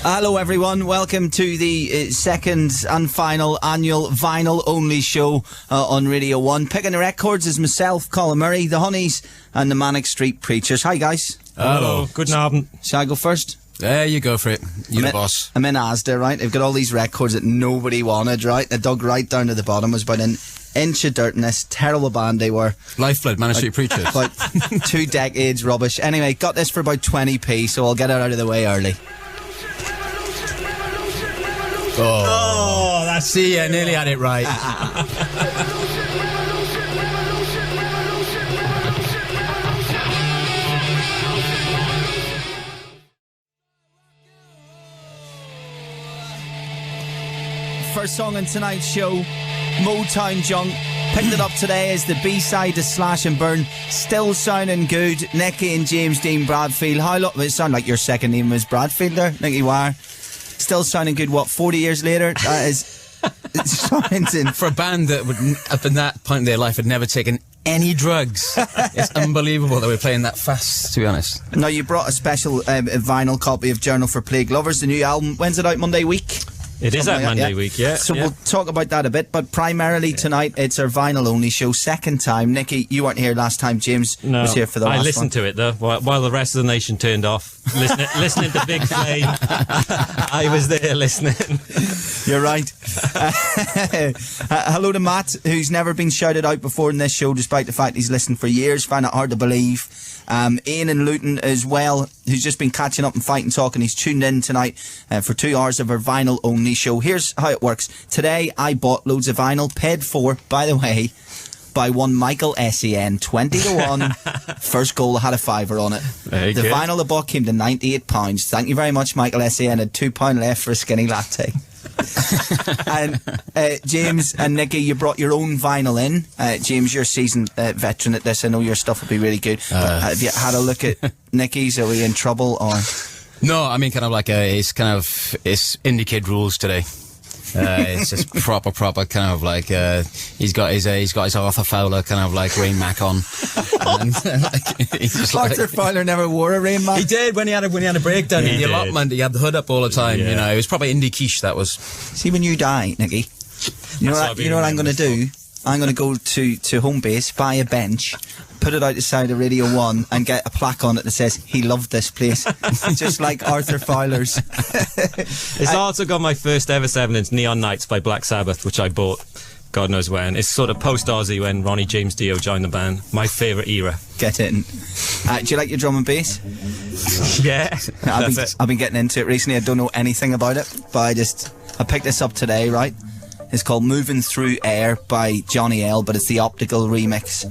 Hello everyone, welcome to the second and final annual vinyl-only show on Radio 1. Picking the records is myself, Colin Murray, the Honeys and the Manic Street Preachers. Hi guys. Hello. Guten Abend. Shall I go first? There you go for it. You're the boss. I'm in Asda, right? They've got all these records that nobody wanted, right? They dug right down to the bottom. It was about an inch of dirt in this terrible band they were. Lifeblood, Manic Street Preachers. About 2 decades rubbish. Anyway, got this for about 20p, so I'll get it out of the way early. Oh, that's... See, I nearly had it right. First song on tonight's show, Motown Junk. Picked it up today as the B-side to Slash and Burn. Still sounding good. Nicky and James Dean Bradfield. It sound like your second name was Bradfield there, Nicky Wire. Still sounding good, 40 years later? That is sounding... For a band that would, up in that point in their life, had never taken any drugs. It's unbelievable that we're playing that fast, to be honest. Now, you brought a special vinyl copy of Journal for Plague Lovers, the new album. When's it out? Monday week? It is that Monday week, yeah. So we'll talk about that a bit, but primarily tonight it's our vinyl-only show. Second time. Nicky, you weren't here last time. James was here for the last one. I listened to it, though, while the rest of the nation turned off. Listening to Big Flame. I was there listening. You're right. Hello to Matt, who's never been shouted out before in this show, despite the fact he's listened for years. Found it hard to believe. Ian in Luton as well, who's just been catching up and fighting talk, and he's tuned in tonight for 2 hours of our vinyl-only show. Here's how it works. Today, I bought loads of vinyl, paid for, by the way, by one Michael Sen, 20-1. First goal had a fiver on it. Very the good. vinyl I bought came to £98. Thank you very much, Michael Sen. Had £2 left for a skinny latte. And James and Nicky, you brought your own vinyl in. James, you're a seasoned veteran at this. I know your stuff will be really good. Have you had a look at Nicky's? Are we in trouble or? No, I mean, kind of like it's indie kid rules today. It's just proper kind of like he's got his Arthur Fowler kind of like Rain Mac on. And, he's just Arthur Fowler never wore a Rain Mac. He did when he had a breakdown in the allotment. He had the hood up all the time. Yeah. You know, it was probably indie quiche. That was. See, when you die, Nicky, you know what I'm going to do? I'm going to go to home base, buy a bench, put it out the side of Radio 1 and get a plaque on it that says, he loved this place. Just like Arthur Fowler's. It's also got my first ever 7-inch Neon Nights by Black Sabbath, which I bought God knows when. It's sort of post-Aussie when Ronnie James Dio joined the band. My favourite era. Get in. Do you like your drum and bass? Yeah. I've been getting into it recently. I don't know anything about it, but I picked this up today, right? It's called Moving Through Air by Johnny L, but it's the Optical remix.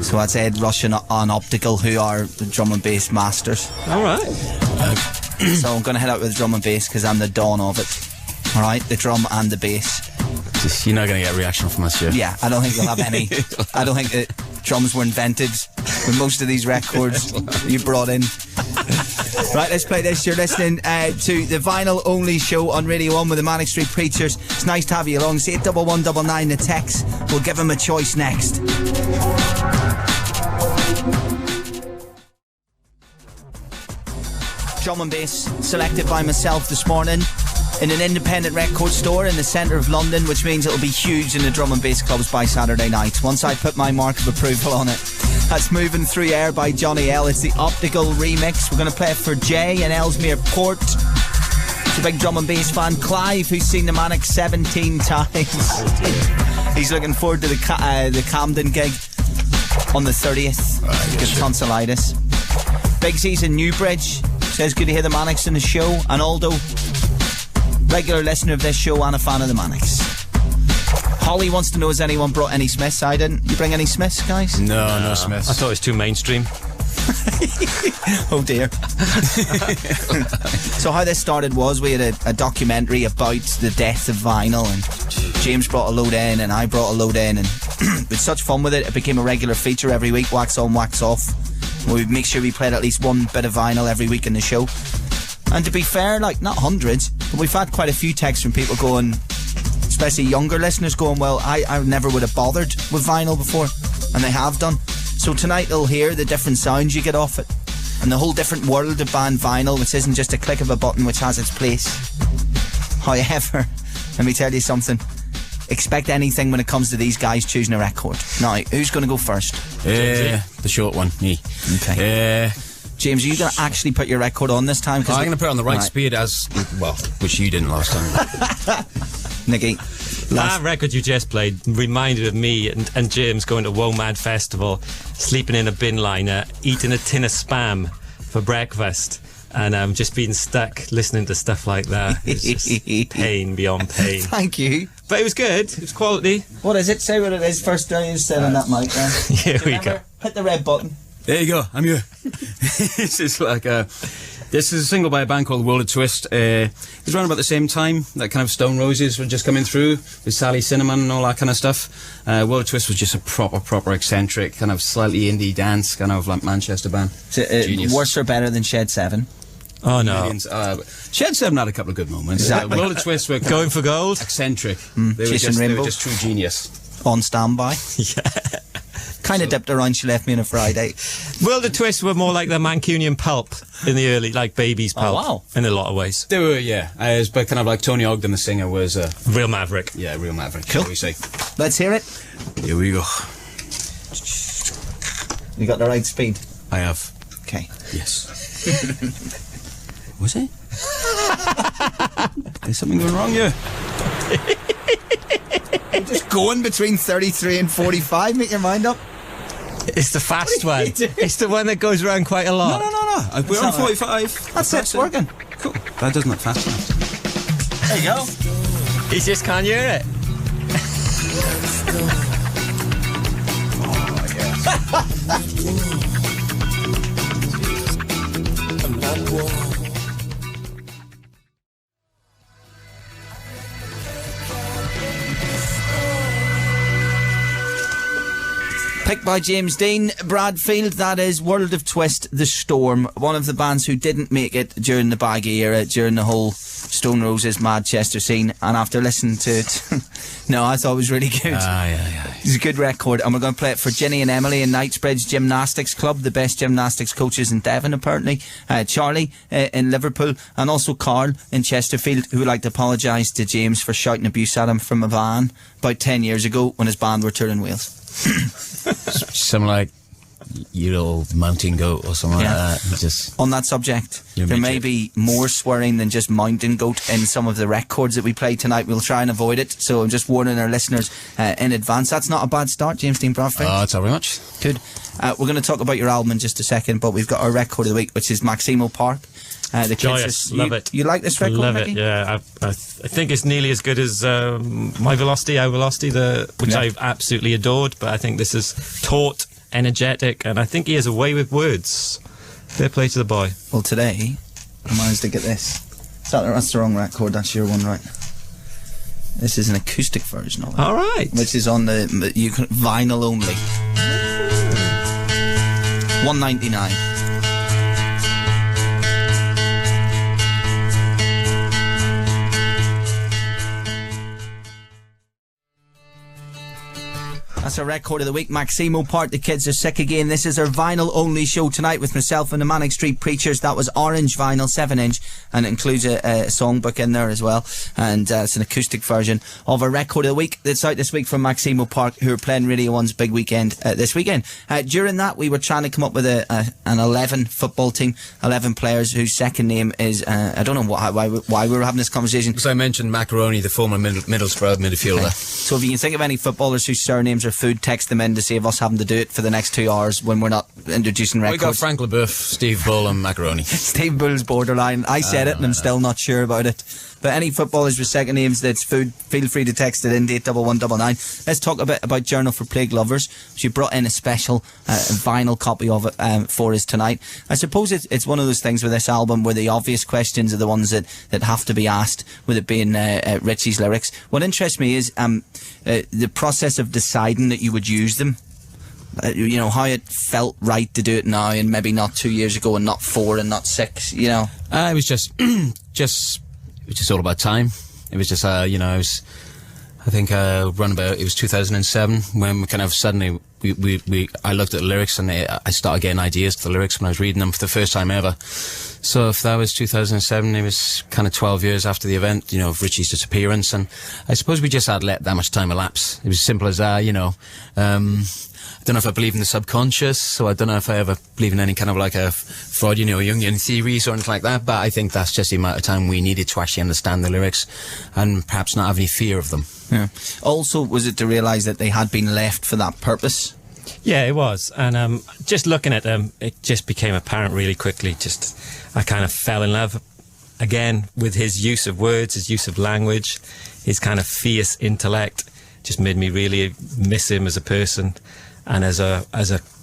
So that's Ed Rush and on Optical, who are the drum and bass masters. Alright. So I'm going to head out with the drum and bass because I'm the dawn of it. Alright, the drum and the bass. You're not going to get a reaction from us, yeah? Yeah, I don't think you'll have any. I don't think that drums were invented with most of these records you brought in. Right, let's play this. You're listening to the vinyl-only show on Radio 1 with the Manic Street Preachers. It's nice to have you along. Say 81199 the text. We'll give him a choice next. Drum and bass selected by myself this morning in an independent record store in the centre of London, which means it'll be huge in the drum and bass clubs by Saturday night once I put my mark of approval on it. That's Moving Through Air by Johnny L. It's the Optical remix. We're going to play it for Jay in Ellesmere Port. He's a big drum and bass fan. Clive, who's seen the Manic 17 times. He's looking forward to the Camden gig on the 30th. Get tonsillitis. Big C's in Newbridge says good to hear the Manics in the show. And Aldo, regular listener of this show and a fan of the Manics. Holly wants to know, has anyone brought any Smiths? I didn't. You bring any Smiths, guys? No Smiths. I thought it was too mainstream. Oh dear. So how this started was we had a documentary about the death of vinyl, and James brought a load in and I brought a load in, and with such fun with it, it became a regular feature every week, wax on, wax off. We'd make sure we played at least one bit of vinyl every week in the show. And to be fair, like, not hundreds, but we've had quite a few texts from people going, especially younger listeners going, well, I never would have bothered with vinyl before. and they have done. So tonight they'll hear the different sounds you get off it, and the whole different world of band vinyl, which isn't just a click of a button, which has its place. However, let me tell you something. Expect anything when it comes to these guys choosing a record. Now, who's going to go first? The short one, me. Okay. James, are you going to actually put your record on this time? I'm going to put it on the right speed as well, which you didn't last time. Nikki. That record you just played reminded of me and James going to WOMAD Festival, sleeping in a bin liner, eating a tin of Spam for breakfast, and just being stuck listening to stuff like that. It's just pain beyond pain. Thank you. But it was good. It was quality. What is it? Say what it is first. You said on that mic there. Here we go. Hit the red button. There you go. I'm here. This is like this is a single by a band called World of Twist. It was around about the same time that kind of Stone Roses were just coming through with Sally Cinnamon and all that kind of stuff. World of Twist was just a proper eccentric, kind of slightly indie dance, kind of like Manchester band. Genius. Worse or better than Shed 7? Oh no. Shed 7 had a couple of good moments. Exactly. World of Twist were Going for gold. eccentric. They were just true genius. On standby. Yeah. Kind of dipped around She Left Me on a Friday. World of Twist were more like the Mancunian Pulp in the early, like Baby's Pulp. Oh, wow. In a lot of ways. They were, but kind of like Tony Ogden, the singer, was Real maverick. Yeah, real maverick. Cool. Shall we say? Let's hear it. Here we go. You got the right speed? I have. Okay. Yes. Was it? There's something going wrong here. You're just going between 33 and 45. Make your mind up. It's the fast one. you doing? It's the one that goes around quite a lot. No. We're on 45. That's it. It's working. Cool. That doesn't look fast enough. There you go. He just can't hear it. Picked by James Dean, Bradfield, that is World of Twist, The Storm, one of the bands who didn't make it during the baggy era, during the whole Stone Roses Manchester scene, and after listening to it, no, I thought it was really good. Yeah. It's a good record, and we're going to play it for Ginny and Emily in Knightsbridge Gymnastics Club, the best gymnastics coaches in Devon apparently, Charlie in Liverpool, and also Carl in Chesterfield, who would like to apologise to James for shouting abuse at him from a van about 10 years ago when his band were touring Wales. Something like you little mountain goat or something like that. Just on that subject, there may be more swearing than just mountain goat in some of the records that we play tonight. We'll try and avoid it, so I'm just warning our listeners in advance. That's not a bad start, James Dean Bradfield. Oh, it's all very much. Good. We're going to talk about your album in just a second, but we've got our record of the week, which is Maximo Park. The Joyous, love it. You like this record, Love Nicky? it, yeah. I think it's nearly as good as My Velocity, Our Velocity, which I've absolutely adored, but I think this is taut, energetic, and I think he has a way with words. Fair play to the boy. Well, today, I managed to get this. That's the wrong record, that's your one, right? This is an acoustic version of it. All right. Which is on the vinyl only. $1.99. That's our record of the week, Maximo Park. The kids are sick again. This is our vinyl only show tonight with myself and the Manic Street Preachers. That was orange vinyl, 7-inch, and it includes a songbook in there as well. And it's an acoustic version of our record of the week that's out this week from Maximo Park, who are playing Radio 1's big weekend this weekend. During that, we were trying to come up with an 11 football team, 11 players whose second name is, I don't know why we were having this conversation. Because I mentioned Macaroni, the former Middlesbrough midfielder. Okay. So if you can think of any footballers whose surnames are food, text them in to save us having to do it for the next 2 hours when we're not introducing records. We got Frank LeBeuf, Steve Bull and Macaroni. Steve Bull's borderline. I said it and I'm still not sure about it. But any footballers with second names that's food, feel free to text it in, 81199. Let's talk a bit about Journal for Plague Lovers. She brought in a special vinyl copy of it for us tonight. I suppose it's one of those things with this album where the obvious questions are the ones that have to be asked, with it being Richey's lyrics. What interests me is the process of deciding that you would use them. You know, how it felt right to do it now and maybe not 2 years ago and not 4 and not 6, you know. It was just all about time. It was just, I I think around about, it was 2007 when we kind of suddenly I looked at the lyrics and I started getting ideas to the lyrics when I was reading them for the first time ever. So if that was 2007, it was kind of 12 years after the event, of Richey's disappearance, and I suppose we just had let that much time elapse. It was as simple as that, I don't know if I believe in the subconscious, so I don't know if I ever believe in any kind of like a Freudian or Jungian theories or anything like that, but I think that's just the amount of time we needed to actually understand the lyrics and perhaps not have any fear of them. Yeah. Also, was it to realise that they had been left for that purpose? Yeah, it was. And just looking at them, it just became apparent really quickly. I kind of fell in love again with his use of words, his use of language, his kind of fierce intellect. Just made me really miss him as a person. And as a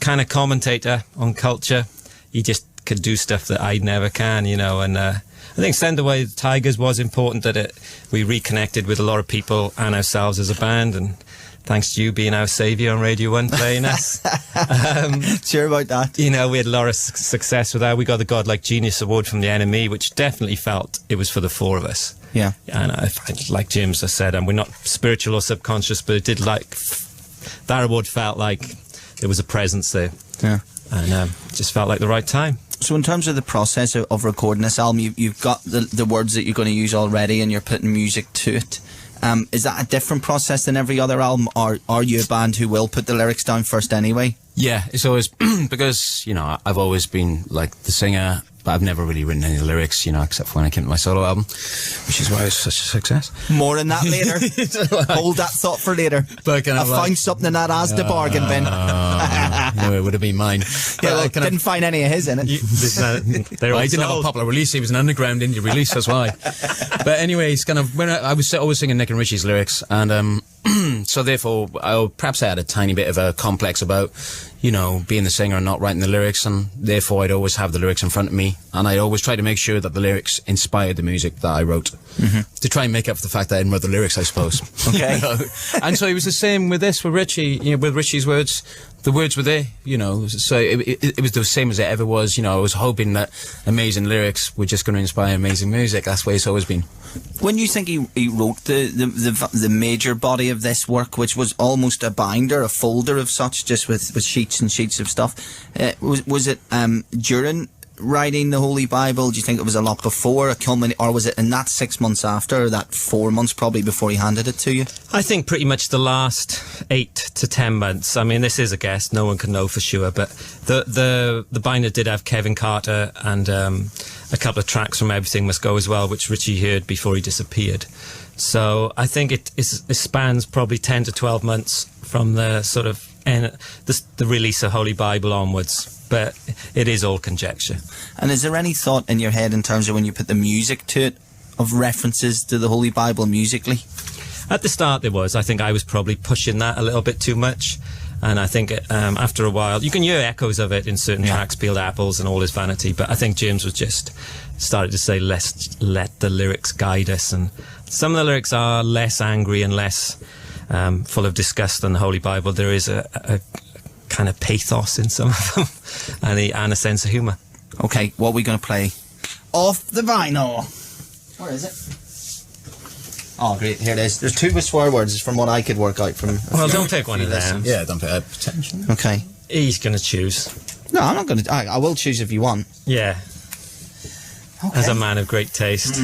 kind of commentator on culture, he just could do stuff that I never can, and I think Send Away the Tigers was important, that we reconnected with a lot of people and ourselves as a band, and thanks to you being our saviour on Radio 1 playing us. Sure about that. We had a lot of success with that. We got the Godlike Genius Award from the NME, which definitely felt it was for the four of us. Yeah. And like James has said, we're not spiritual or subconscious, but it did that award felt like there was a presence there. Yeah. And just felt like the right time. So in terms of the process of recording this album, you've got the words that you're going to use already and you're putting music to it. Is that a different process than every other album, or are you a band who will put the lyrics down first anyway? Yeah, it's always because, I've always been like the singer, but I've never really written any lyrics, except for when I came to my solo album, which is why it's such a success. More on that later. Hold that thought for later. But I found something in that Asda bargain bin. No, it would have been mine. Yeah, well, didn't find any of his in it. I didn't have a popular release. He was an underground indie release, that's why. But anyway, it's kind of when I was always singing Nick and Richey's lyrics, and so therefore, perhaps I had a tiny bit of a complex about, being the singer and not writing the lyrics, and therefore I'd always have the lyrics in front of me, and I'd always try to make sure that the lyrics inspired the music that I wrote, to try and make up for the fact that I didn't write the lyrics, I suppose. Okay. And so it was the same with this, with Richey, with Richey's words. The words were there, so it was the same as it ever was. I was hoping that amazing lyrics were just going to inspire amazing music. That's the way it's always been. When you think he wrote the major body of this work, which was almost a binder, a folder of such, just with sheets and sheets of stuff, was it during writing the Holy Bible? Do you think it was a lot before, or was it in that 6 months after, or that 4 months probably before he handed it to you? I think pretty much the last 8 to 10 months. This is a guess, no one can know for sure, but the binder did have Kevin Carter and a couple of tracks from Everything Must Go as well, which Richey heard before he disappeared. So I think it spans probably 10 to 12 months from the sort of the release of Holy Bible onwards. But it is all conjecture. And is there any thought in your head in terms of when you put the music to it, of references to the Holy Bible musically? At the start there was. I think I was probably pushing that a little bit too much. And I think after a while, you can hear echoes of it in certain tracks, Peeled Apples and All Is Vanity. But I think James was just started to say, let's let the lyrics guide us. And some of the lyrics are less angry and less full of disgust than the Holy Bible. There is a kind of pathos in some of them, and a sense of humour. Okay, what are we going to play? Off the vinyl. Where is it? Oh, great, here it is. There's 2 swear words from what I could work out from... Well, don't take one of them. Yeah, don't pay attention. Okay. He's going to choose. No, I'm not going to... I will choose if you want. Yeah. Okay. As a man of great taste.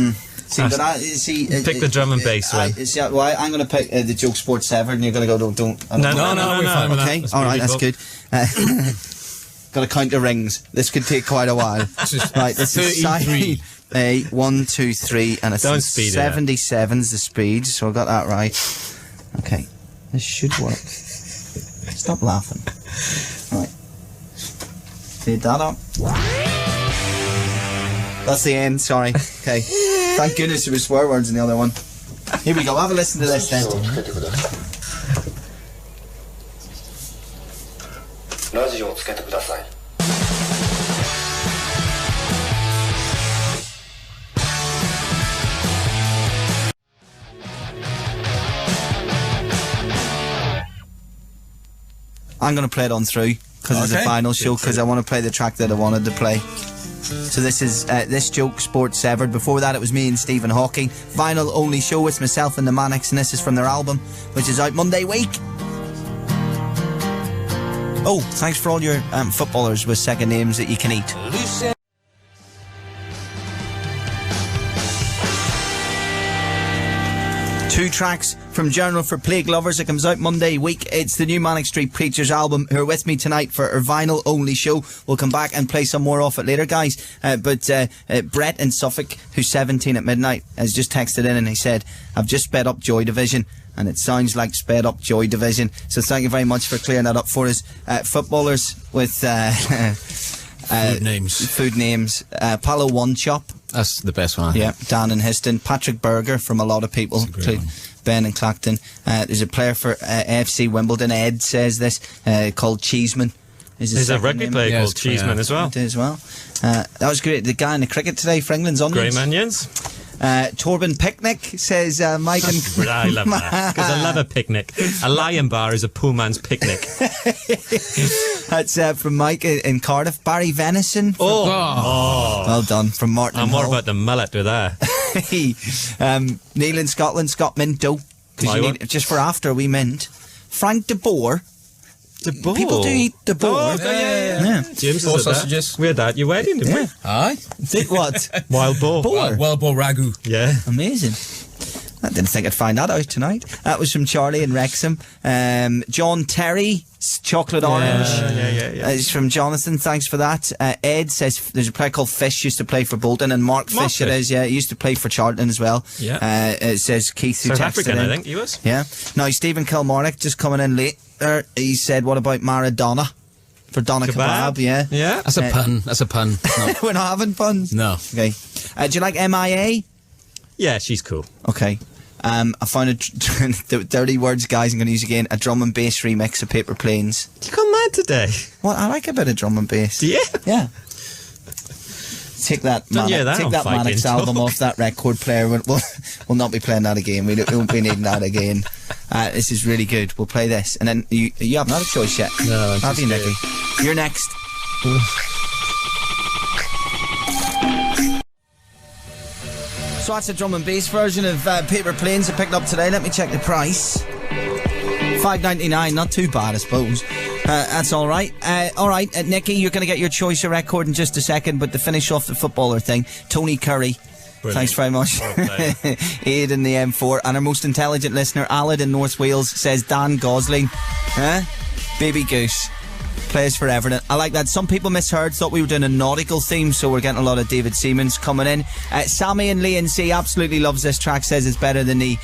Pick the drum and bass one. I'm going to pick the Joke Sports 7, and you're going to go, don't... No, we're fine with that. Okay, alright, that's good. Got to count the rings. This could take quite a while. Right, this is side A, 1, 2, 3, and it's 77's the speed, so I got that right. Okay, this should work. Stop laughing. Right. Fade that up. That's the end, sorry. Okay. Thank goodness there were swear words in the other one. Here we go, have a listen to this then. I'm going to play it on through, because it's a final show, because I want to play the track that I wanted to play. So this is This Joke Sports Severed. Before that, it was me and Stephen Hawking. Vinyl only show. It's myself and the Manics, and this is from their album, which is out Monday week. Oh, thanks for all your footballers with second names that you can eat. Two tracks from Journal for Plague Lovers. It comes out Monday week. It's the new Manic Street Preachers album, who are with me tonight for our vinyl only show. We'll come back and play some more off it later, guys. But Brett in Suffolk, who's 17 at midnight, has just texted in and he said, I've just sped up Joy Division, and it sounds like sped up Joy Division. So thank you very much for clearing that up for us. Footballers with food names. Palo One Chop. That's the best one, I think. Yeah, Dan in Histon. Patrick Berger from a lot of people. Ben in Clacton. There's a player for AFC Wimbledon, Ed says this, called Cheeseman. There's a rugby player called Cheeseman as well. That was great. The guy in the cricket today for England's Onions. Graham Onions. Torben Picnic says Mike and... I love that, because I love a picnic. A lion bar is a poor man's picnic. That's from Mike in Cardiff. Barry Venison. Well done. From Martin. I'm more about the mullet with that. Neil in Scotland. Scott Minto. Just for after we mint. Frank de Boer. People do eat the boar. Yeah. James Boar sausages. We had that at your wedding, didn't we? Aye. Did what? Wild boar. Wild boar ragu. Yeah. Amazing. I didn't think I'd find that out tonight. That was from Charlie in Wrexham. John Terry, chocolate orange. Yeah. It's from Jonathan. Thanks for that. Ed says there's a player called Fish used to play for Bolton, and Mark Fish it is. Yeah, he used to play for Charlton as well. Yeah. It says Keith who South texted African, in. I think he was. Yeah. Now Stephen Kilmarnock just coming in late. He said, "What about Maradona?" For Donna Kebab, yeah. That's a pun. That's a pun. No. We're not having puns. No. Okay. Do you like MIA? Yeah, she's cool. Okay. I found the dirty words, guys. I'm going to use again. A drum and bass remix of Paper Planes. You gone mad today? Well, I like a bit of drum and bass. Do you? Yeah. Take that Manics album off that record player. We'll not be playing that again. We won't be needing that again. This is really good. We'll play this, and then you haven't had a choice yet. No, have you, Nicky? You're next. So that's a drum and bass version of Paper Planes I picked up today. Let me check the price. $5.99, not too bad, I suppose. That's all right. Nicky, you're going to get your choice of record in just a second, but to finish off the footballer thing, Tony Curry. Brilliant. Thanks very much. Aid in the M4. And our most intelligent listener, Alad in North Wales, says Dan Gosling. Baby Goose. Plays for Everton. I like that. Some people misheard, thought we were doing a nautical theme, so we're getting a lot of David Seamans coming in. Sammy and Lee and C absolutely loves this track, says it's better than the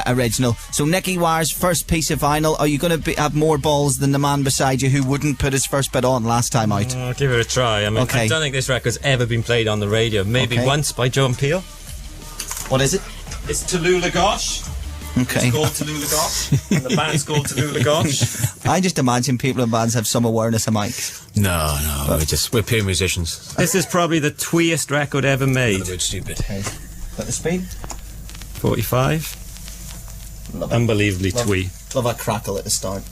original. So Nicky Wire's first piece of vinyl. Are you going to have more balls than the man beside you who wouldn't put his first bit on last time out? I'll give it a try. I mean, I don't think this record's ever been played on the radio. Maybe once by John Peel. What is it? It's Tallulah Gosh. Okay. It's called Tallulah Gosh. And the band's called Tallulah Gosh. I just imagine people in bands have some awareness of mics. No, we're pure musicians. This is probably the tweest record ever made. We're stupid. Okay. Got the speed? 45. Unbelievably twee. Love a crackle at the start.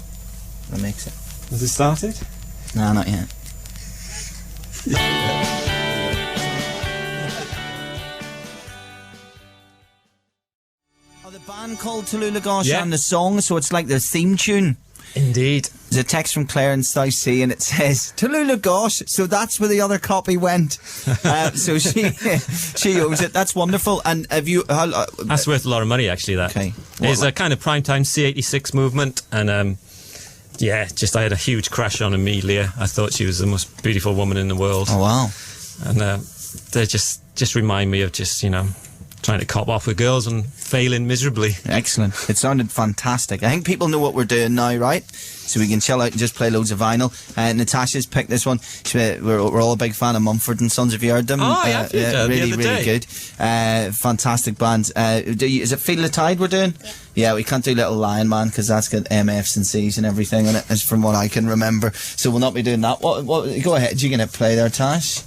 That makes it. Has it started? No, not yet. The band called Tallulah Gosh and the song, so it's like their theme tune. Indeed. There's a text from Claire in South Sea and it says, Tallulah Gosh, so that's where the other copy went. So she owes it. That's wonderful. And have you... that's worth a lot of money, actually, that. Okay. It's a kind of primetime C86 movement, and I had a huge crush on Amelia. I thought she was the most beautiful woman in the world. Oh, wow. And they just remind me of just, trying to cop off with girls and failing miserably. Excellent. It sounded fantastic. I think people know what we're doing now, right? So we can chill out and just play loads of vinyl. Natasha's picked this one. We're all a big fan of Mumford and Sons. Have you heard them? Oh, yeah. Really good. Fantastic band. Is it Feel the Tide we're doing? Yeah, we can't do Little Lion Man because that's got MFs and C's and everything in it, as from what I can remember. So we'll not be doing that. What go ahead. You're going to play there, Tash.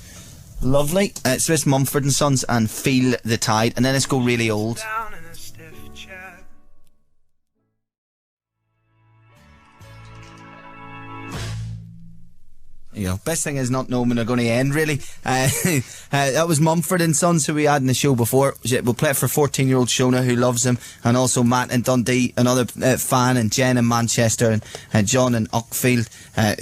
Lovely. It's this Mumford and Sons and Feel the Tide, and then let's go really old. you know, best thing is not knowing when they're going to end, really. That was Mumford and Sons, who we had in the show before. We'll play it for 14-year-old Shona, who loves them, and also Matt in Dundee, another fan, and Jen in Manchester, and John in Uckfield,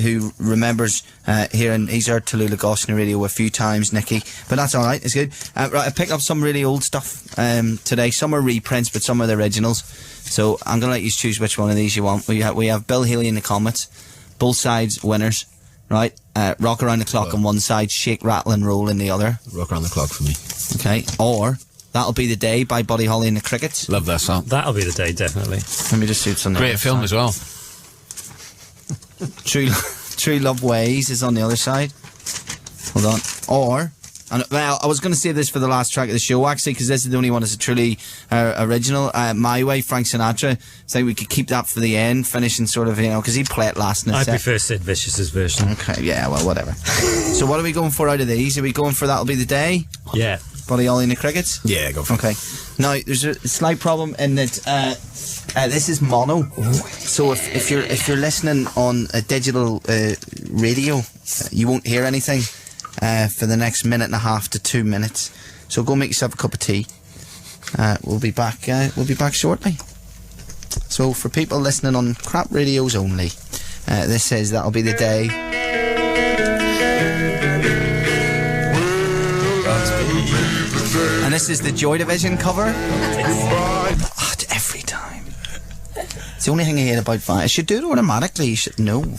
who remembers hearing, he's heard Tallulah Goshen radio a few times, Nicky, but that's alright, it's good. Right, I picked up some really old stuff today. Some are reprints, but some are the originals. So I'm going to let you choose which one of these you want. We have Bill Haley and the Comets, both sides winners, right? Rock Around the Clock on one side, Shake, Rattle and Roll in the other. Rock Around the Clock for me. Okay. Or That'll Be the Day by Buddy Holly and the Crickets. Love that song. That'll Be the Day, definitely. Let me just see what's on there. Great film as well. True Love Ways is on the other side. Hold on. Or... well, I was going to save this for the last track of the show, actually, because this is the only one that's a truly original. My Way, Frank Sinatra. So we could keep that for the end, finishing sort of, you know, because he'd play it last in the I set. prefer Sid Vicious's version. Okay, yeah, well, whatever. So what are we going for out of these? Are we going for That'll Be the Day? Yeah. Buddy Holly and the Crickets? Yeah, go for it. Okay. Now, there's a slight problem in that this is mono. So if you're listening on a digital radio, you won't hear anything for the next minute and a half to 2 minutes. So go make yourself a cup of tea. We'll be back. We'll be back shortly. So for people listening on crap radios only, this says That'll Be the Day. And this is the Joy Division cover. Every time. It's the only thing I hate about vinyl. I should do it automatically. You should know. Well,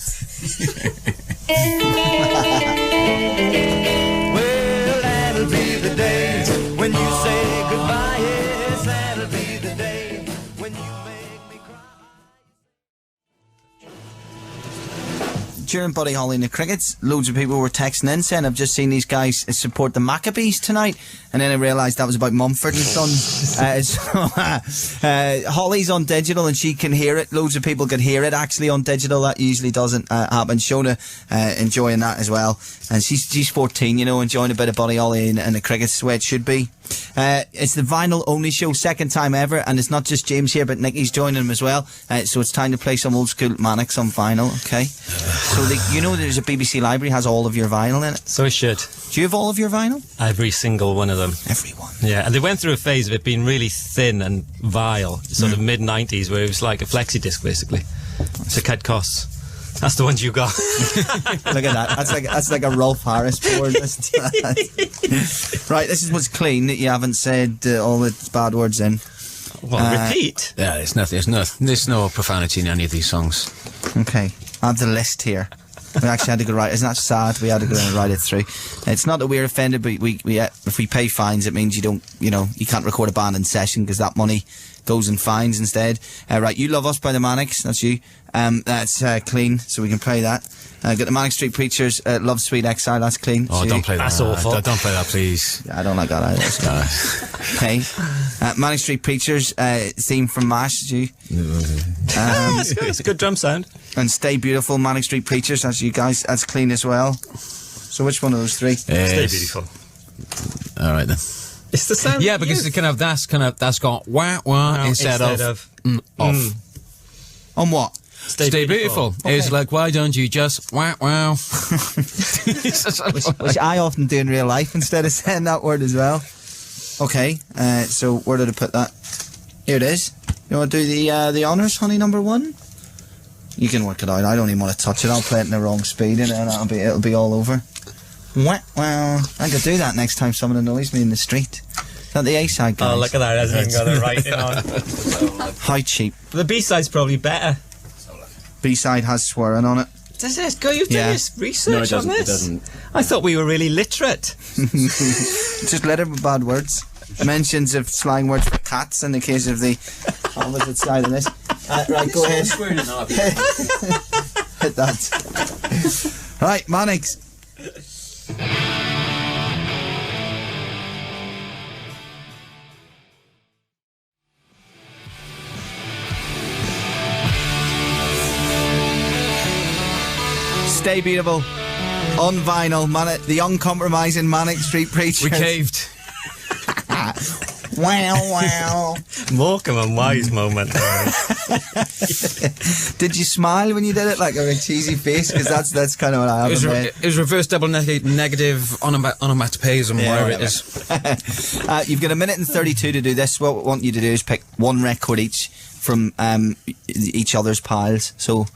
that'll be the day when you say goodbye. Yes, that'll be the day when you make me cry. During Buddy Holly and the Crickets, loads of people were texting in saying, I've just seen these guys support the Maccabees tonight, and then I realised that was about Mumford and Sons. Holly's on digital and she can hear it. Loads of people can hear it actually on digital. That usually doesn't happen. Shona enjoying that as well, and she's 14, you know, enjoying a bit of Buddy Holly and the Crickets the way it should be. It's the vinyl only show, second time ever, and it's not just James here, but Nicky's joining him as well. So it's time to play some old school Manics on vinyl. Okay. So you know, there's a BBC library has all of your vinyl in it. So it should. Do you have all of your vinyl? Every single one of them. Everyone. Yeah, and they went through a phase of it being really thin and vile, sort of mid-90s, where it was like a flexi disc, basically, to cut costs. That's the ones you got. Look at that. That's like a Rolf Harris board. Right, this is what's clean that you haven't said all the bad words in. Well, repeat. Yeah, it's nothing. There's no profanity in any of these songs. Okay, I have the list here. We actually had to go right. Isn't that sad? We had to go and write it through. It's not that we're offended, but we if we pay fines, it means you can't record a band in session because that money goes in fines instead. Right, You Love Us by the Manics. That's you. That's clean, so we can play that. Got the Manic Street Preachers, Love Sweet Exile. That's clean. Oh, don't play that. That's awful. Don't play that, please. Yeah, I don't like that either. Okay. Manic Street Preachers, theme from MASH. That's you. It's a good drum sound. And Stay Beautiful, Manic Street Preachers. That's you guys. That's clean as well. So which one of those three? Stay Beautiful. All right then. It's the sound. Yeah, because it that's got wah wah instead of off. On what? Stay beautiful. Okay. It's like, why don't you just wow wow? Which I often do in real life instead of saying that word as well. Okay, so where did I put that? Here it is. You want to do the honours, honey, number one? You can work it out. I don't even want to touch it. I'll play it in the wrong speed and it'll be all over. Well, I could do that next time someone annoys me in the street. Is that the A-side, guys? Oh, look at that. It hasn't even got a writing on. How cheap. The B-side's probably better. B-side has swearing on it. Does it? Go, you've done this research No, it doesn't. on this? It doesn't. I thought we were really literate. Just littered with bad words. Mentions of slang words for cats in the case of the opposite side of this. Right, go ahead. Hit that. Right, Manics. Stay Beautiful on vinyl, the uncompromising Manic Street Preachers. We caved. Wow. Morecambe and Wise moment. Did you smile when you did it, like a cheesy face? Because that's kind of what I have. It was reverse double negative onomatopoeism, whatever it is. You've got a minute and 32 to do this. What we want you to do is pick one record each from each other's piles. So,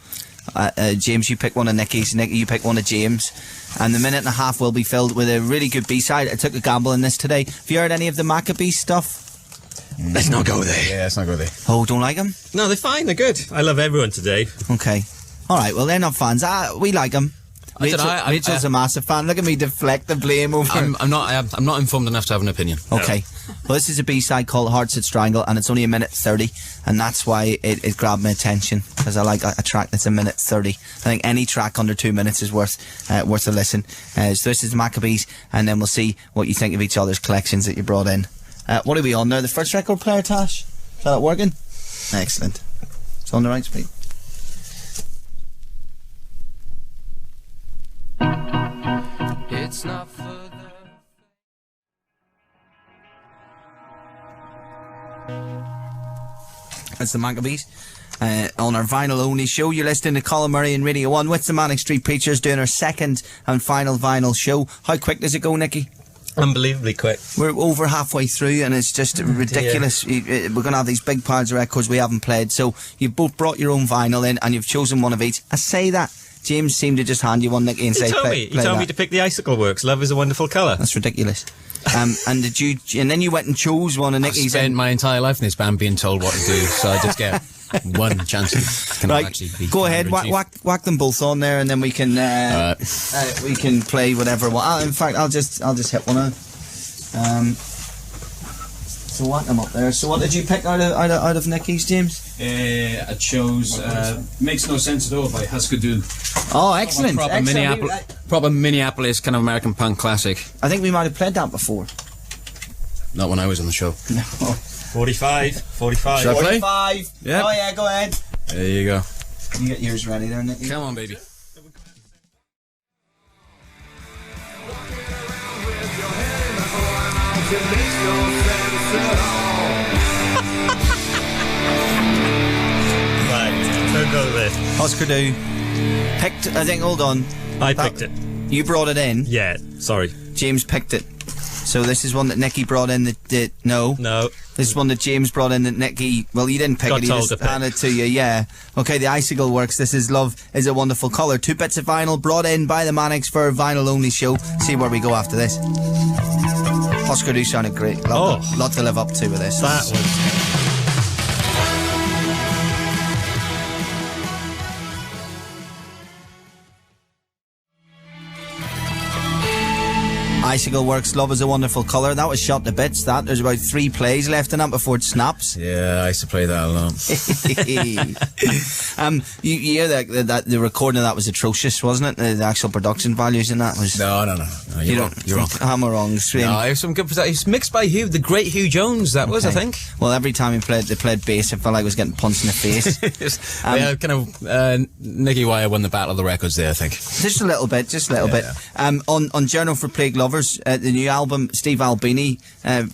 James, you pick one of Nicky's. Nicky, you pick one of James. And the minute and a half will be filled with a really good B-side. I took a gamble in this today. Have you heard any of the Maccabee stuff? Let's not go there. Yeah, let's not go there. Oh, don't like them? No, they're fine. They're good. I love everyone today. Okay. All right, well, they're not fans. We like them. Rachel's a massive fan. Look at me deflect the blame over. I'm not informed enough to have an opinion. Okay. Well, this is a B-side called Hearts That Strangle, and it's only a minute 30, and that's why it grabbed my attention, because I like a track that's a minute 30. I think any track under 2 minutes is worth a listen. So this is Maccabees, and then we'll see what you think of each other's collections that you brought in. What are we on now? The first record player, Tash? Is that working? Excellent. It's on the right speed. It's not for the... It's the Maccabees. On our vinyl only show, you're listening to Colin Murray and Radio 1 with the Manic Street Preachers doing our second and final vinyl show. How quick does it go, Nicky? Unbelievably quick. We're over halfway through and it's just ridiculous. We're going to have these big piles of records we haven't played. So you've both brought your own vinyl in and you've chosen one of each. I say that. James seemed to just hand you one, Nicky, and say, He told me to pick the Icicle Works. Love is a Wonderful Colour. That's ridiculous. And then you went and chose one of Nicky's. I spent my entire life in this band being told what to do, so I just get one chance to actually be. Go ahead, whack them both on there, and then we can play whatever. In fact, I'll just hit one out. So whack them up there. So what did you pick out of Nicky's, James? I chose Makes No Sense at All by Husker Du. Oh, excellent. Proper Minneapolis kind of American punk classic. I think we might have played that before. Not when I was on the show. No. 45. Shall I play? 45. Yep. Oh yeah, go ahead. There you go. You get yours ready there, Nicky. Come on, baby. Don't go there. Husker Du picked. I think. Hold on. I picked it. You brought it in. Yeah. Sorry. James picked it. So this is one that Nicky brought in. No. This is one that James brought in that Nicky. Well, you didn't pick it. He just handed it to you. Yeah. Okay. The Icicle Works. This is Love Is a Wonderful Colour. 2 bits of vinyl brought in by the Manics for a vinyl only show. See where we go after this. Husker Du sounded great. Lot to live up to with this. That was. Icicle Works, Love Is a Wonderful Colour. That was shot to bits, that. There's about 3 plays left in it before it snaps. Yeah, I used to play that a lot. You hear that the recording of that was atrocious, wasn't it? The actual production values in that was... No, you're wrong. I'm wrong. No, it was some good... It's mixed by the great Hugh Jones, that was, I think. Well, every time they played bass, it felt like I was getting punched in the face. Nicky Wire won the Battle of the Records there, I think. Just a little bit. On Journal for Plague Lovers, the new album, Steve Albini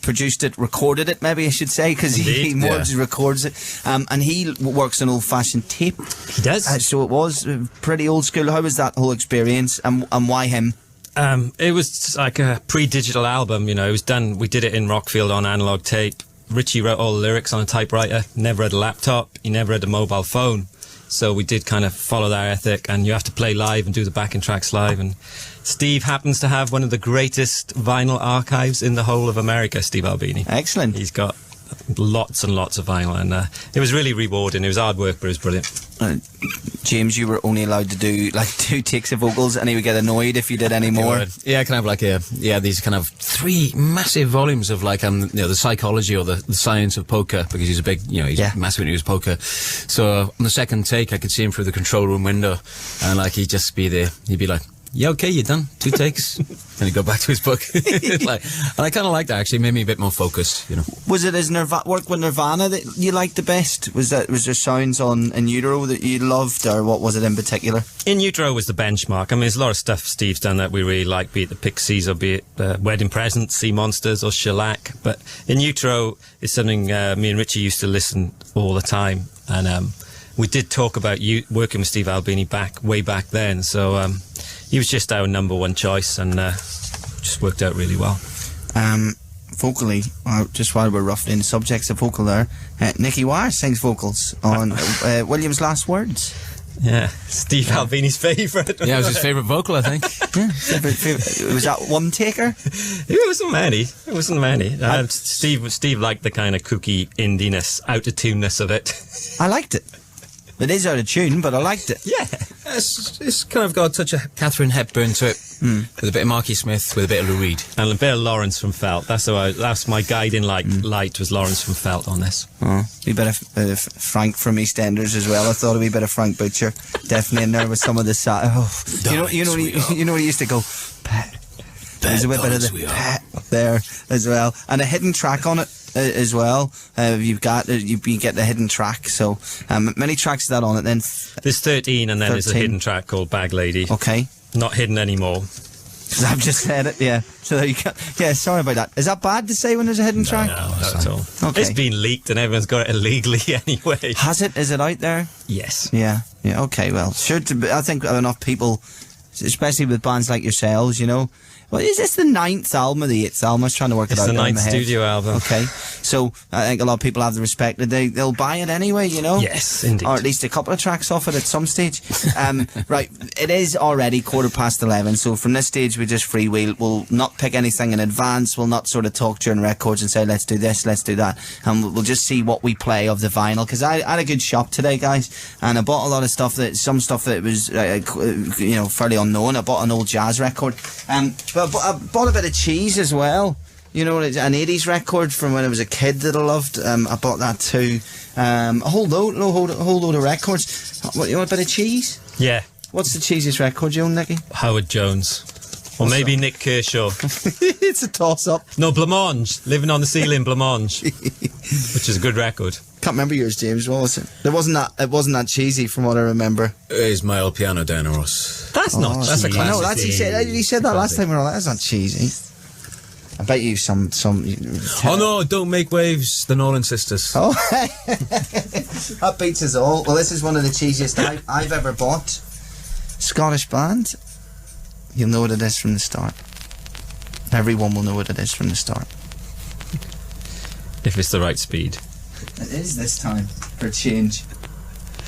produced it, recorded it, maybe I should say, because he more just records it. And he works on old-fashioned tape. He does. So it was pretty old school. How was that whole experience, and why him? It was like a pre-digital album, you know. It was done. We did it in Rockfield on analog tape. Richey wrote all the lyrics on a typewriter. Never had a laptop. He never had a mobile phone. So we did kind of follow that ethic, and you have to play live and do the backing tracks live. And Steve happens to have one of the greatest vinyl archives in the whole of America, Steve Albini. Excellent. He's got lots and lots of vinyl, and it was really rewarding. It was hard work, but it was brilliant. James, you were only allowed to do like 2 takes of vocals, and he would get annoyed if you did any more. Yeah, kind of like these kind of 3 massive volumes of like the psychology or the science of poker, because he's a big, he's massive into his poker. So on the second take, I could see him through the control room window, and like he'd just be there. He'd be like, yeah, okay, you're done. 2 takes. And he go back to his book. And I kind of like that, actually. Made me a bit more focused, you know. Was it his work with Nirvana that you liked the best? Was there sounds on In Utero that you loved, or what was it in particular? In Utero was the benchmark. I mean, there's a lot of stuff Steve's done that we really like, be it the Pixies or be it Wedding Presents, Sea Monsters or Shellac. But In Utero is something me and Richey used to listen all the time. And we did talk about working with Steve Albini way back then. So he was just our number one choice, and just worked out really well. Vocally, just while we're roughly in the subjects of vocal there, Nicky Wire sings vocals on William's Last Words. Yeah, Steve Albini's favourite. Yeah, it was his favourite vocal, I think. Yeah, favourite. Was that one taker? It wasn't many. Steve liked the kind of kooky indiness, out-of-tuneness of it. I liked it. It is out of tune, but I liked it. Yeah. It's kind of got a touch of Catherine Hepburn to it, with a bit of Marky Smith, with a bit of Lou Reed. And a bit of Lawrence from Felt. That's my guiding light was Lawrence from Felt on this. Oh, a bit of Frank from EastEnders as well. I thought a wee bit of Frank Butcher, definitely in there with some of the you know what he used to go. Pet. There's a wee bit of the pet there as well, and a hidden track on it as well. You get the hidden track. So many tracks of that on it. Then there's 13, and then there's a hidden track called Bag Lady. Okay, not hidden anymore. I've just said it. Yeah. So there you go. Yeah. Sorry about that. Is that bad to say when there's a hidden track? No, not at all. Okay. It's been leaked, and everyone's got it illegally anyway. Has it? Is it out there? Yes. Yeah. Yeah. Okay. Well, sure. I think enough people, especially with bands like yourselves, you know. Well, is this the 9th album or the 8th album? I was trying to work it out. It's the 9th studio album. Okay. So I think a lot of people have the respect that they'll buy it anyway, you know? Yes, indeed. Or at least a couple of tracks off it at some stage. Right. It is already 11:15, so from this stage we just freewheel. We'll not pick anything in advance. We'll not sort of talk during records and say, let's do this, let's do that. And we'll just see what we play of the vinyl. Because I had a good shop today, guys, and I bought a lot of stuff some stuff that was, fairly unknown. I bought an old jazz record. But I bought a bit of cheese as well. You know, an 80s record from when I was a kid that I loved. I bought that too. A whole load of records. What, you want a bit of cheese? Yeah. What's the cheesiest record you own, Nicky? Howard Jones. Or maybe Nick Kershaw. It's a toss-up. No, Blancmange. Living on the Ceiling, Blancmange. Which is a good record. Can't remember yours, James. What was it? It wasn't that cheesy from what I remember. Is my old piano down or us? That's not cheesy. That's a classic. No, he said that last time we were like, that's not cheesy. I bet you some. Oh no! Don't Make Waves. The Nolan Sisters. Oh, that beats us all. Well, this is one of the cheesiest I've ever bought. Scottish band. You'll know what it is from the start. Everyone will know what it is from the start. If it's the right speed. It is this time for a change.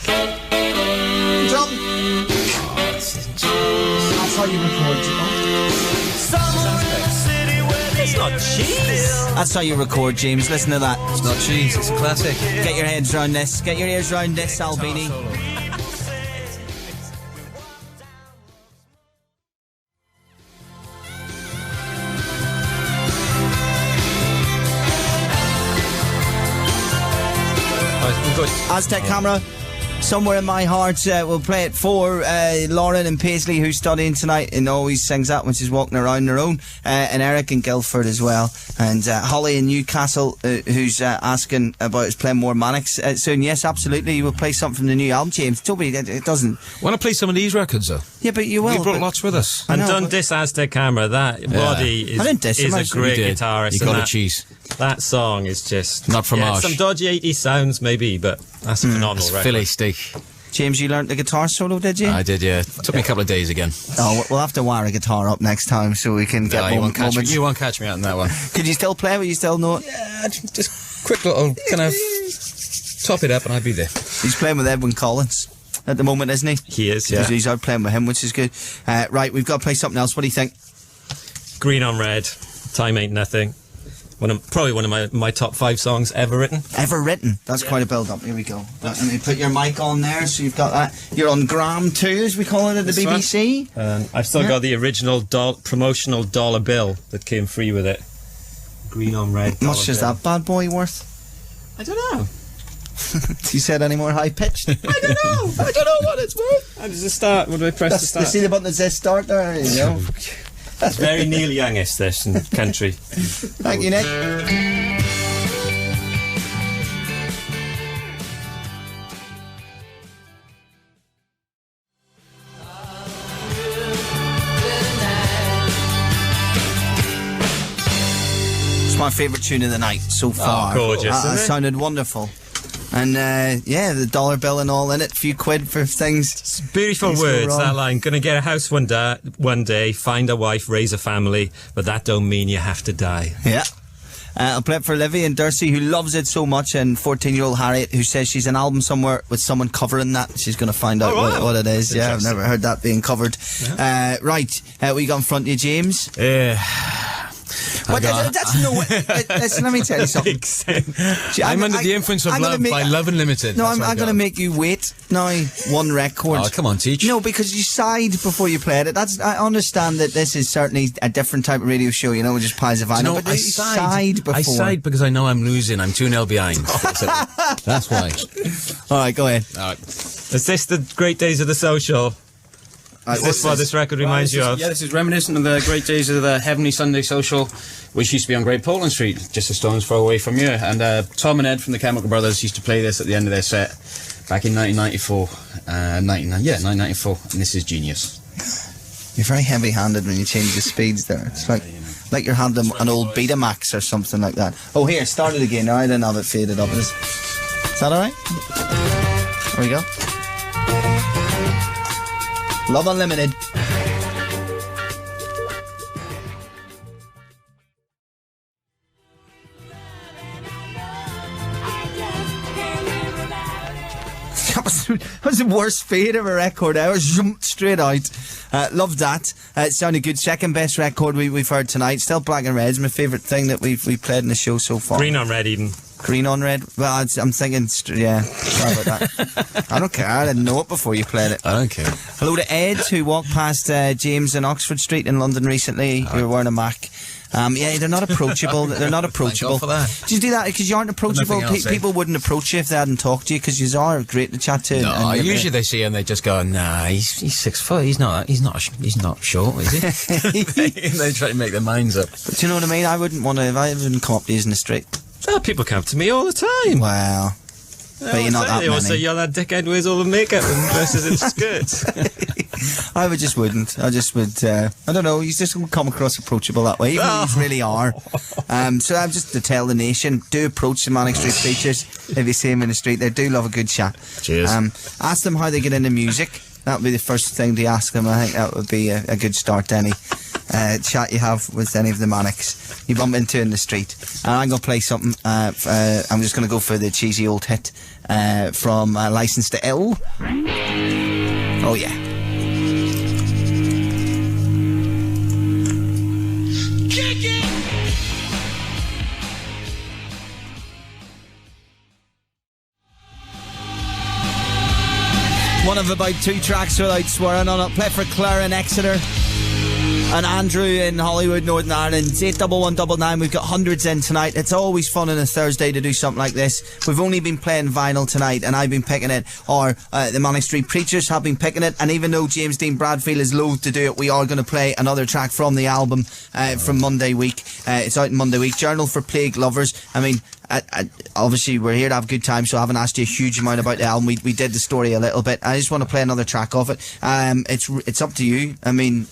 Drum. That's how you record. It's not cheese. That's how you record, James. Listen to that. It's not cheese. It's a classic. Get your heads round this. Get your ears round this, Albini. Aztec Camera, Somewhere in My Heart. We'll play it for Lauren and Paisley, who's studying tonight and always sings that when she's walking around her own, and Eric in Guildford as well, and Holly in Newcastle, who's asking about us playing more Manics soon. Yes, absolutely. We'll play something from the new album, James. Toby, it doesn't. Want to play some of these records, though? Yeah, but you will. We brought lots with us. And don't diss Aztec Camera. That body is a great guitarist. You got a cheese. That song is just not from Marsh. Some dodgy 80s sounds, maybe, but that's a phenomenal record. Philly steak. James, you learnt the guitar solo, did you? I did, yeah. Took me a couple of days again. Oh, we'll have to wire a guitar up next time so we can get moments. You won't catch me out in that one. Could you still play? Will you still know it? Yeah, just quick little kind of top it up and I'd be there. He's playing with Edwin Collins at the moment, isn't he? He is, yeah. He's out playing with him, which is good. Right, we've got to play something else. What do you think? Green on Red, Time Ain't Nothing. Probably one of my top 5 songs ever written. Ever written? That's quite a build-up. Here we go. Let me put your mic on there, so you've got that. You're on Gram 2, as we call it at the BBC. I've still got the original promotional dollar bill that came free with it. Green on Red. Much is that bad boy worth? I don't know. He said any more high pitched? I don't know. I don't know what it's worth. How does it start? What do I press to start? See the button that says start there? You know. It's very Neil Youngish, this in country. Thank you, Nick. It's my favourite tune of the night so far. Oh, gorgeous, It isn't it? sounded wonderful. And the dollar bill and all in it, a few quid for things. Beautiful Things go words, wrong. that line. Gonna get a house one day, find a wife, raise a family, but that don't mean you have to die. Yeah. I'll play it for Livy and Darcy, who loves it so much, and 14-year-old Harriet, who says she's an album somewhere with someone covering that. She's going to find out what it is. Yeah, I've never heard that being covered. Yeah. Right, what you got in front of you, James? Well, that's no. Listen, let me tell you something. I'm under the influence of Love by Love Unlimited. No, I'm going to make you wait now. One record. Oh, come on, teach. No, because you sighed before you played it. I understand that this is certainly a different type of radio show, you know, just piles of vinyl. But I sighed before. I sighed because I know I'm losing. I'm 2-0 behind. That's why. All right, go ahead. All right. Is this the great days of the social? Is this what this record reminds you of? Yeah, this is reminiscent of the great days of the Heavenly Sunday Social, which used to be on Great Portland Street, just a stone's throw away from here. And Tom and Ed from the Chemical Brothers used to play this at the end of their set back in 1994. 1994. And this is genius. You're very heavy-handed when you change the speeds there. It's like you're handling an old Betamax or something like that. Oh, here, start it again. No, I didn't have it faded up. Is that all right? There we go. Love Unlimited. That was the worst fade of a record ever. Jumped straight out. Loved that. It sounded good. Second best record we've heard tonight. Still Black and Red's my favourite thing that we've played in the show so far. Green on Red even. Green on Red? Well, I'm thinking, yeah, sorry about that. I don't care. I didn't know it before you played it. I don't care. Hello to Ed, who walked past James in Oxford Street in London recently. Who were wearing a Mac. Yeah, they're not approachable. They're not approachable. Thank God for that. Did you do that because you aren't approachable? Nothing else, People wouldn't approach you if they hadn't talked to you because you are great to chat to. No, usually they see him, they just go, "Nah, he's 6 foot. He's not short, is he?" They try to make their minds up. But do you know what I mean? I wouldn't want to. If I wouldn't come up to you in the street. Oh, people come to me all the time. Well, but you're not that They also many. yell that dickhead wears all the makeup and dresses in skirts. I wouldn't. I just would. I don't know. You just don't come across approachable that way. Even though you really are. So I'm just to tell the nation: do approach the Manic Street Preachers if you see them in the street. They do love a good chat. Cheers. Ask them how they get into music. That would be the first thing to ask them. I think that would be a good start to any chat you have with any of the Manics you bump into in the street. And I'm going to play something. I'm just going to go for the cheesy old hit from License to Ill. Oh yeah. One of about 2 tracks without swearing on it. Play for Claire in Exeter and Andrew in Hollywood, Northern Ireland. 81199. We've got hundreds in tonight. It's always fun on a Thursday to do something like this. We've only been playing vinyl tonight, and I've been picking it, or the Manic Street Preachers have been picking it. And even though James Dean Bradfield is loath to do it, we are going to play another track from the album from Monday week. It's out in Monday week. Journal for Plague Lovers. I mean, obviously we're here to have a good time, so I haven't asked you a huge amount about the album. We did the story a little bit. I just want to play another track of it. It's up to you. I mean,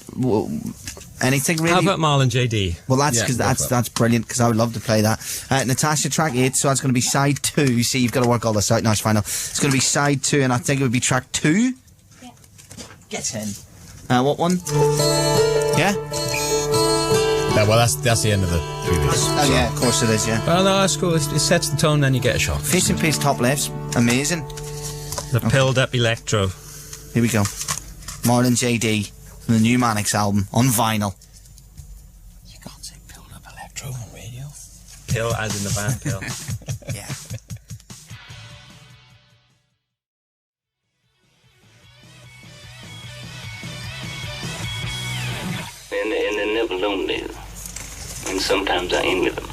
anything really. How about Marlon JD? Well, that's because that's brilliant, because I would love to play that. Natasha, track 8, so that's going to be side 2. See, you've got to work all this out. Now it's final. It's going to be side 2, and I think it would be track 2. Yeah. Get in. What one? Yeah. Yeah, well, that's the end of the previous. Oh, yeah, of course it is, yeah. Well, no, that's cool. It sets the tone, then you get a shot. Face and Pace top left's amazing. The Pilled Up Electro. Here we go. Marlon JD from the new Manics album on vinyl. You can't say Pilled Up Electro on radio. Pill as in the band Pill. Yeah. And they're never lonely. And sometimes I envy them.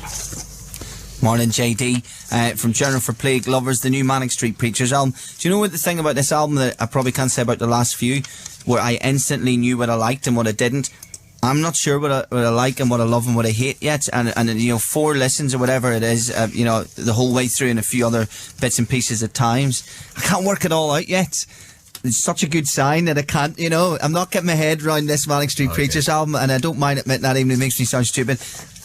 Morning, JD. From Journal for Plague Lovers, the new Manic Street Preachers album. Do you know what the thing about this album that I probably can't say about the last few, where I instantly knew what I liked and what I didn't? I'm not sure what I like and what I love and what I hate yet. And 4 listens or whatever it is, the whole way through and a few other bits and pieces at times. I can't work it all out yet. It's such a good sign that I can't, I'm not getting my head around this Manic Street Preachers album, and I don't mind admitting that, even if it makes me sound stupid.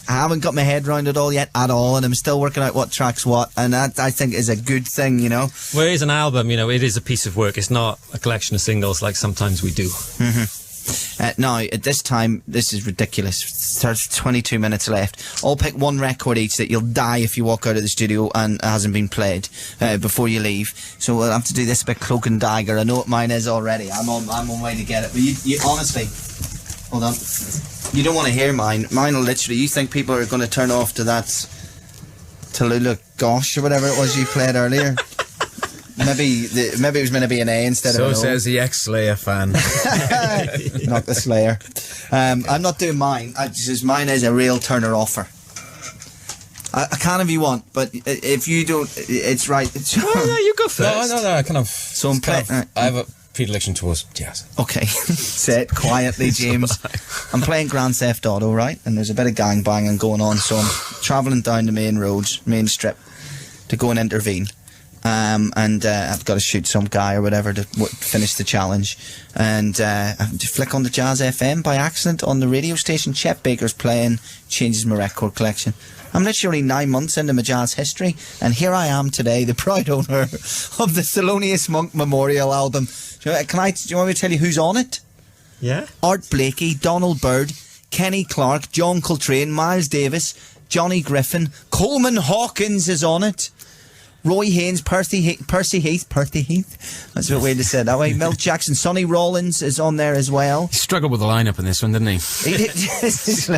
I haven't got my head around it all yet at all, and I'm still working out what track's what, and that, I think, is a good thing, Well, it is an album, it is a piece of work. It's not a collection of singles like sometimes we do. Mm-hmm. Now, at this time, this is ridiculous. There's 22 minutes left. I'll pick one record each that you'll die if you walk out of the studio and it hasn't been played before you leave. So we'll have to do this a bit cloak and dagger. I know what mine is already. I'm on my way to get it. But you honestly, hold on. You don't want to hear mine. Mine will literally, you think people are going to turn off to that Tallulah Gosh or whatever it was you played earlier? Maybe it was meant to be an A instead of an O. So says the ex-Slayer fan. Not the Slayer. I'm not doing mine. Mine is a real turner-offer. I can if you want, but if you don't, it's right. No, you go first. No, I kind of... So I'm playing... I have a predilection towards jazz. Okay. Say it quietly, James. I'm playing Grand Theft Auto, right? And there's a bit of gangbanging going on, so I'm travelling down the main strip to go and intervene. I've got to shoot some guy or whatever to finish the challenge. And I flick on the Jazz FM by accident on the radio station. Chet Baker's playing, changes my record collection. I'm literally 9 months into my jazz history, and here I am today, the proud owner of the Thelonious Monk Memorial album. Do you want me to tell you who's on it? Yeah. Art Blakey, Donald Byrd, Kenny Clark, John Coltrane, Miles Davis, Johnny Griffin, Coleman Hawkins is on it. Roy Haynes, Percy Heath, that's a way to say it that way. Milt Jackson, Sonny Rollins is on there as well. He struggled with the lineup in this one, didn't he?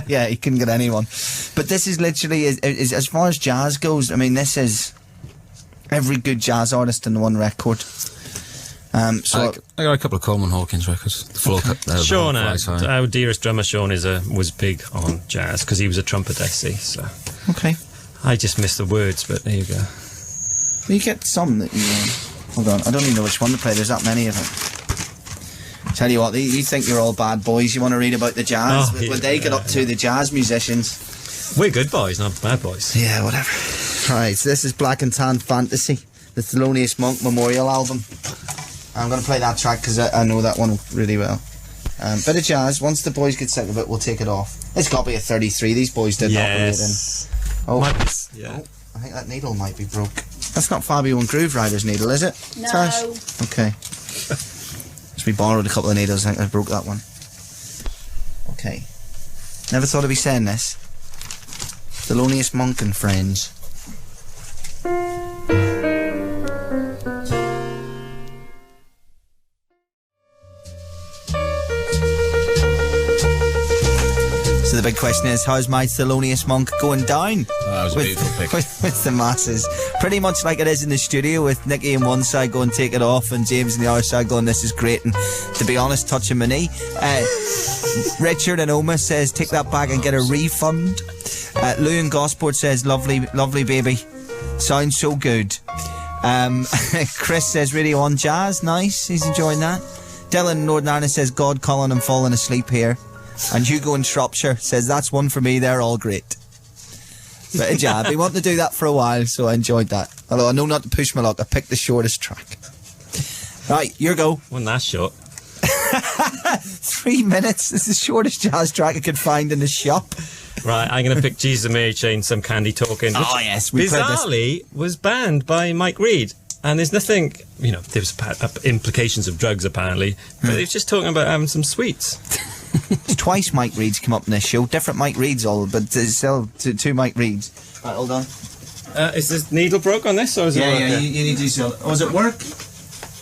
Yeah, he couldn't get anyone. But this is literally, as far as jazz goes, I mean, this is every good jazz artist in one record. I got a couple of Coleman Hawkins records. Sean, our dearest drummer Sean was big on jazz because he was a trumpetist, so. Okay. I just missed the words, but there you go. You get some that you... hold on, I don't even know which one to play. There's that many of them. Tell you what, you think you're all bad boys. You want to read about the jazz. When they get up to the jazz musicians... We're good boys, not bad boys. Yeah, whatever. Right, so this is Black and Tan Fantasy, the Thelonious Monk Memorial album. I'm going to play that track because I know that one really well. Bit of jazz. Once the boys get sick of it, we'll take it off. It's got to be a 33. These boys did not operate in. Oh, yeah. I think that needle might be broke. That's not Fabio and Groove Rider's needle, is it? No. Tash? Okay. Just we borrowed a couple of needles. I think I broke that one. Okay. Never thought I'd be saying this. Thelonious Monk and Friends. So the big question is, how's my Thelonious Monk going down? That was a beautiful pick. With the masses. Pretty much like it is in the studio, with Nicky on one side going take it off and James on the other side going this is great, and to be honest touching my knee. Richard and Oma says take that back and get a refund. Lou in Gosport says lovely baby, sounds so good. Chris says radio on jazz, nice, he's enjoying that. Dylan in Northern Ireland says God, Colin, I'm falling asleep here. And Hugo in Shropshire says that's one for me, they're all great. Bit of jab. He wanted to do that for a while, so I enjoyed that. Although I know not to push my luck, I picked the shortest track. Right, your go. Wasn't that short? 3 minutes. This is the shortest jazz track I could find in the shop. Right, I'm going to pick Jesus and Mary Chain, Some Candy Talking. Oh yes, we played this. Bizarrely was banned by Mike Reid. And there's nothing, there was implications of drugs apparently, but he was just talking about having some sweets. It's twice Mike Reid's come up in this show. Different Mike Reid's all, but there's still two Mike Reid's. Right, hold on. Is this needle broke on this, or is it? Yeah, you need to do so. Oh, does it work?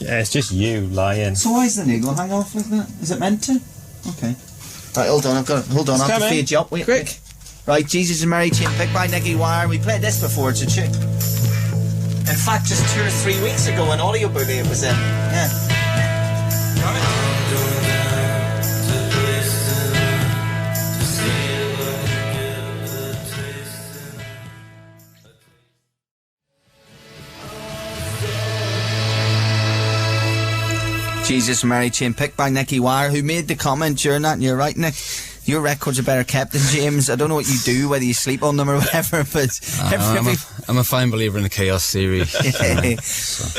Yeah, it's just you lying. So why is the needle hang off like that? Is it meant to? Okay. Right, hold on. I have to fade you up. Wait, quick. Right, Jesus and Mary Chain, picked by Nicky Wire. We played this before. It's a tune. In fact, just 2 or 3 weeks ago, an audio movie it was in. Yeah. Jesus Mary Chain, picked by Nicky Wire, who made the comment during that, and you're right, Nick. Your records are better kept than James. I don't know what you do, whether you sleep on them or whatever, but I'm a fine believer in the chaos theory.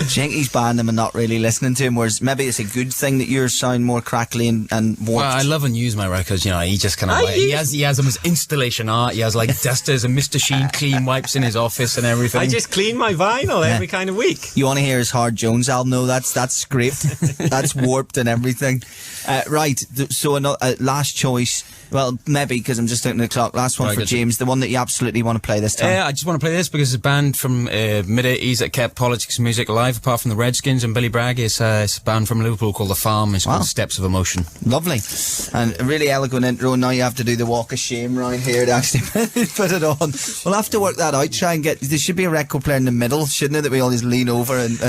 Jinky's banned them and not really listening to him, whereas maybe it's a good thing that yours sound more crackly and warped. Well, I love and use my records, you know. He just kind of he has them as installation art. He has like dusters and Mr. Sheen clean wipes in his office and everything. I just clean my vinyl every kind of week. You want to hear his Hard Jones album? No, that's scraped. That's warped and everything. Right, so last choice. Well, maybe, because I'm just looking at the clock. Last one for James, the one that you absolutely want to play this time. I just want to play this because it's a band from mid-80s that kept politics and music alive, apart from the Redskins and Billy Bragg. It's a band from Liverpool called The Farm. It's called Steps of Emotion. Lovely. And a really eloquent intro. Now you have to do the walk of shame round here to actually put it on. We'll have to work that out. Try and get... There should be a record player in the middle, shouldn't it, that we all just lean over and...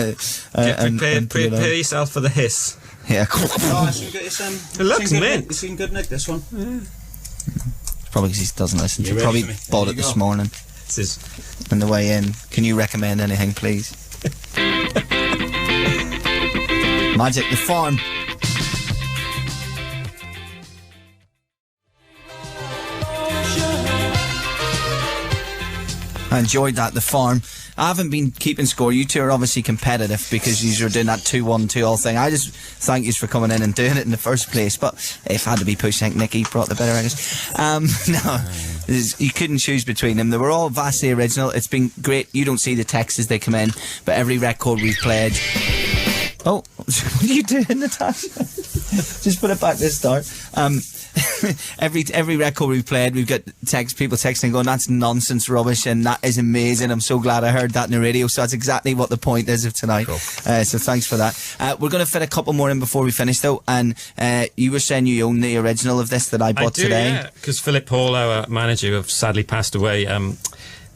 prepare yourself for the hiss. Yeah, cool. It looks mint. You seen good, Nick, this one? Probably because he doesn't listen. He probably bought it this morning. This is On the way in. Can you recommend anything, please? Magic, The Farm. I enjoyed that, The Farm. I haven't been keeping score. You two are obviously competitive because you were doing that 2-1, 2-all thing. I just thank you for coming in and doing it in the first place. But if I had to be pushed, I think Nicky brought the better records. No, you couldn't choose between them. They were all vastly original. It's been great. You don't see the texts as they come in, but every record we've played... Oh, what are you doing, Natasha? Just put it back to the start. Every record we've played, we've got people texting going, that's nonsense, rubbish, and that is amazing. I'm so glad I heard that in the radio. So that's exactly what the point is of tonight. Cool. So thanks for that. We're going to fit a couple more in before we finish, though. And you were saying you own the original of this that I bought today. Yeah, because Philip Hall, our manager, who have sadly passed away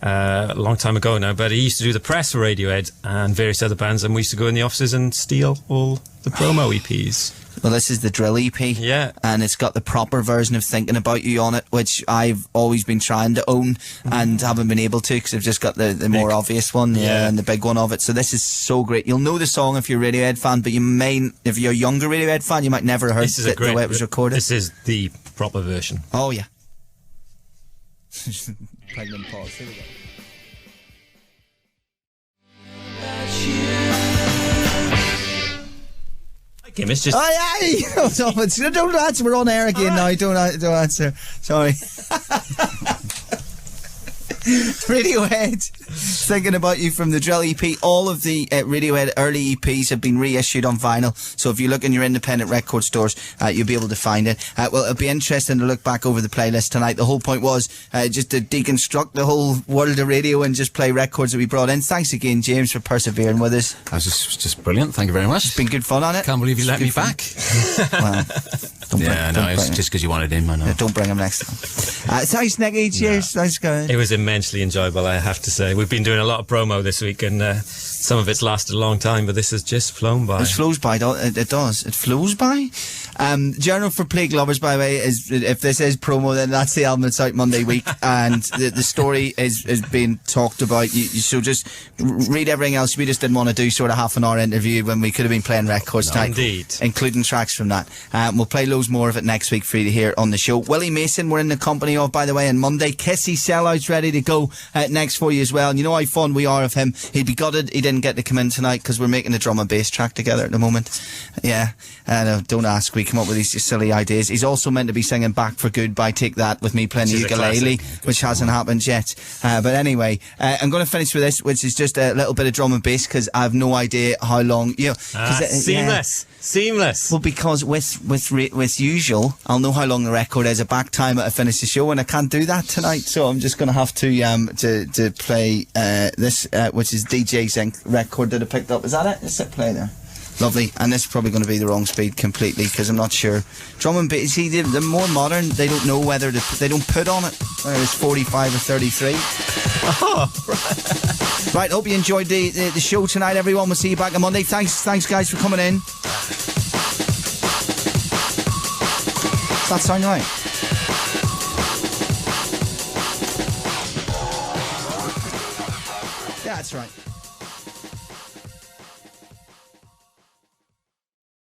a long time ago now, but he used to do the press for Radiohead and various other bands, and we used to go in the offices and steal all the promo EPs. Well, this is the Drill EP. Yeah. And it's got the proper version of Thinking About You on it, which I've always been trying to own and haven't been able to because I've just got the more obvious one and the big one of it. So this is so great. You'll know the song if you're a Radiohead fan, but you may, if you're a younger Radiohead fan, you might never have heard the way it was recorded. This is the proper version. Oh, yeah. Pregnant pause. Here we go. It's just... Don't answer. We're on air again now. Don't answer. Sorry. Radiohead, Thinking About You from the Drill EP. All of the Radiohead early EPs have been reissued on vinyl, so if you look in your independent record stores, you'll be able to find it. Well, it'll be interesting to look back over the playlist tonight. The whole point was just to deconstruct the whole world of radio and just play records that we brought in. Thanks again, James, for persevering with us. That was just brilliant. Thank you very much. It's been good fun on it. Can't believe you let me back. Well, it's just because you wanted him, I know. Don't bring him next time. Thanks, Nicky. Cheers. Thanks, guys. It was immensely enjoyable, I have to say. We've been doing a lot of promo this week, and some of it's lasted a long time, but this has just flown by. It flows by. It does. It flows by. Journal for Plague Lovers, by the way, is, if this is promo, then that's the album that's out Monday week, and the story is being talked about. So just read everything else. We just didn't want to do sort of half an hour interview when we could have been playing records tonight. Indeed. Including tracks from that. We'll play loads more of it next week for you to hear on the show. Willie Mason, we're in the company of, by the way, on Monday. Kissy Sellout's ready to go next for you as well. And you know how fond we are of him. He'd be gutted he didn't get to come in tonight because we're making a drum and bass track together at the moment. Yeah. Don't ask. We come up with these silly ideas. He's also meant to be singing Back for Good by Take That with me playing the ukulele, which hasn't happened yet. But anyway, I'm going to finish with this, which is just a little bit of drum and bass because I have no idea how long. Seamless. Well, because with usual, I'll know how long the record is at back time I finish the show, and I can't do that tonight. So I'm just going to have to play this, which is DJ Zinc record that I picked up. Is that it? Is it play there? Lovely. And this is probably going to be the wrong speed completely because I'm not sure. Drum and bass, see, they're more modern. They don't know whether they don't put on it whether it's 45 or 33. Oh, right. Hope you enjoyed the show tonight, everyone. We'll see you back on Monday. Thanks guys for coming in. Does that sound right? Yeah, that's right.